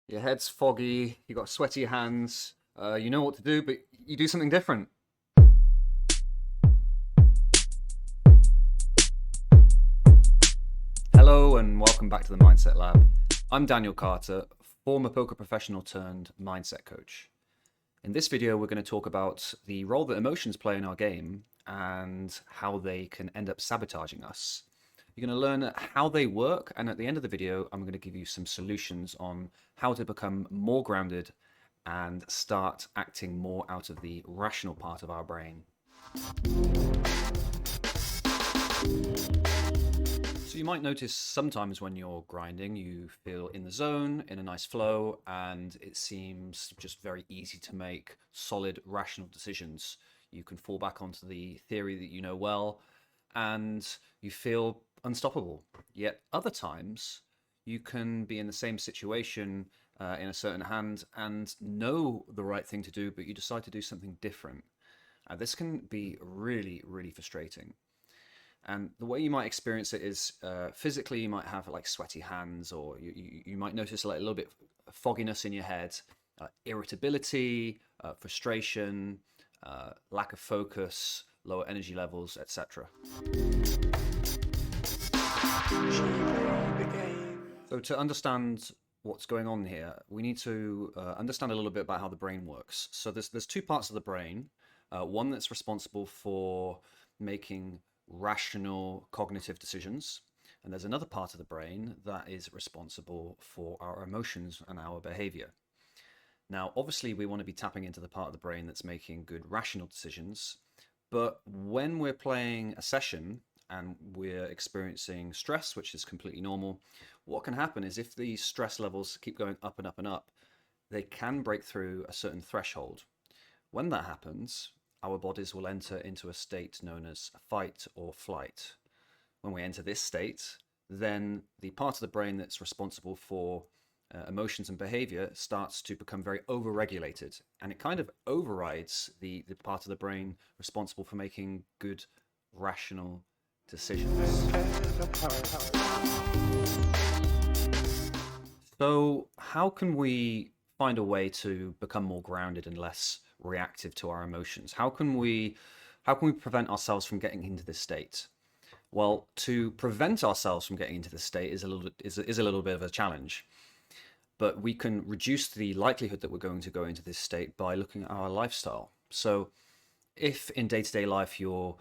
Your head's foggy, you got sweaty hands, you know what to do, but you do something different. Hello and welcome back to the Mindset Lab. I'm Daniel Carter, former poker professional turned mindset coach. In this video, we're going to talk about the role that emotions play in our game and how they can end up sabotaging us. You're going to learn how they work, and at the end of the video, I'm going to give you some solutions on how to become more grounded and start acting more out of the rational part of our brain. So you might notice sometimes when you're grinding, you feel in the zone, in a nice flow, and it seems just very easy to make solid, rational decisions. You can fall back onto the theory that you know well, and you feel unstoppable. Yet other times, you can be in the same situation in a certain hand and know the right thing to do, but you decide to do something different. This can be really, really frustrating. And the way you might experience it is physically, you might have like sweaty hands, or you might notice like a little bit of fogginess in your head, irritability, frustration, lack of focus, lower energy levels, etc. So to understand what's going on here, we need to understand a little bit about how the brain works. So there's two parts of the brain, one that's responsible for making rational cognitive decisions, and there's another part of the brain that is responsible for our emotions and our behavior. Now, obviously, we want to be tapping into the part of the brain that's making good rational decisions, but when we're playing a session and we're experiencing stress, which is completely normal, what can happen is if these stress levels keep going up and up and up, they can break through a certain threshold. When that happens, our bodies will enter into a state known as fight or flight. When we enter this state, then the part of the brain that's responsible for emotions and behavior starts to become very overregulated, and it kind of overrides the part of the brain responsible for making good, rational decisions. So, how can we find a way to become more grounded and less reactive to our emotions? How can we prevent ourselves from getting into this state? Well, to prevent ourselves from getting into this state is a little bit of a challenge. But we can reduce the likelihood that we're going to go into this state by looking at our lifestyle. So if in day-to-day life you're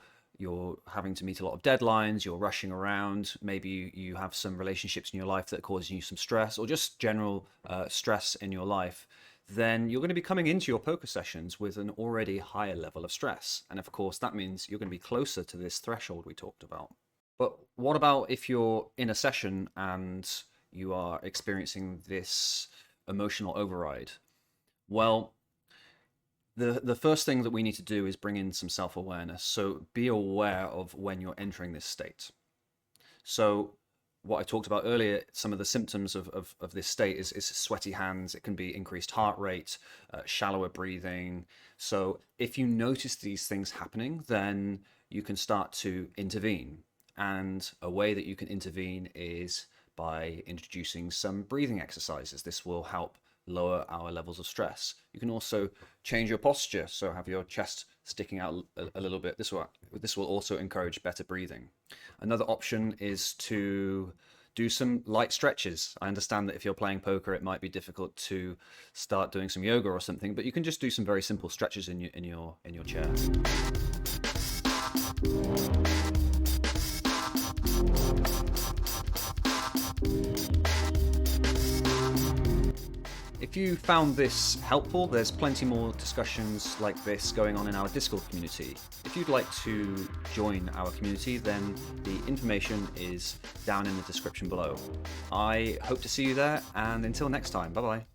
having to meet a lot of deadlines, you're rushing around, maybe you have some relationships in your life that are causing you some stress, or just general stress in your life, then you're going to be coming into your poker sessions with an already higher level of stress. And of course, that means you're going to be closer to this threshold we talked about. But what about if you're in a session and you are experiencing this emotional override? Well, the first thing that we need to do is bring in some self-awareness. So be aware of when you're entering this state. So what I talked about earlier, some of the symptoms of this state is sweaty hands. It can be increased heart rate, shallower breathing. So if you notice these things happening, then you can start to intervene. And a way that you can intervene is by introducing some breathing exercises. This will help lower our levels of stress. You can also change your posture, so have your chest sticking out a little bit. This will also encourage better breathing. Another option is to do some light stretches. I understand that if you're playing poker, it might be difficult to start doing some yoga or something, but you can just do some very simple stretches in your chair. If you found this helpful, there's plenty more discussions like this going on in our Discord community. If you'd like to join our community, then the information is down in the description below. I hope to see you there, and until next time, bye-bye.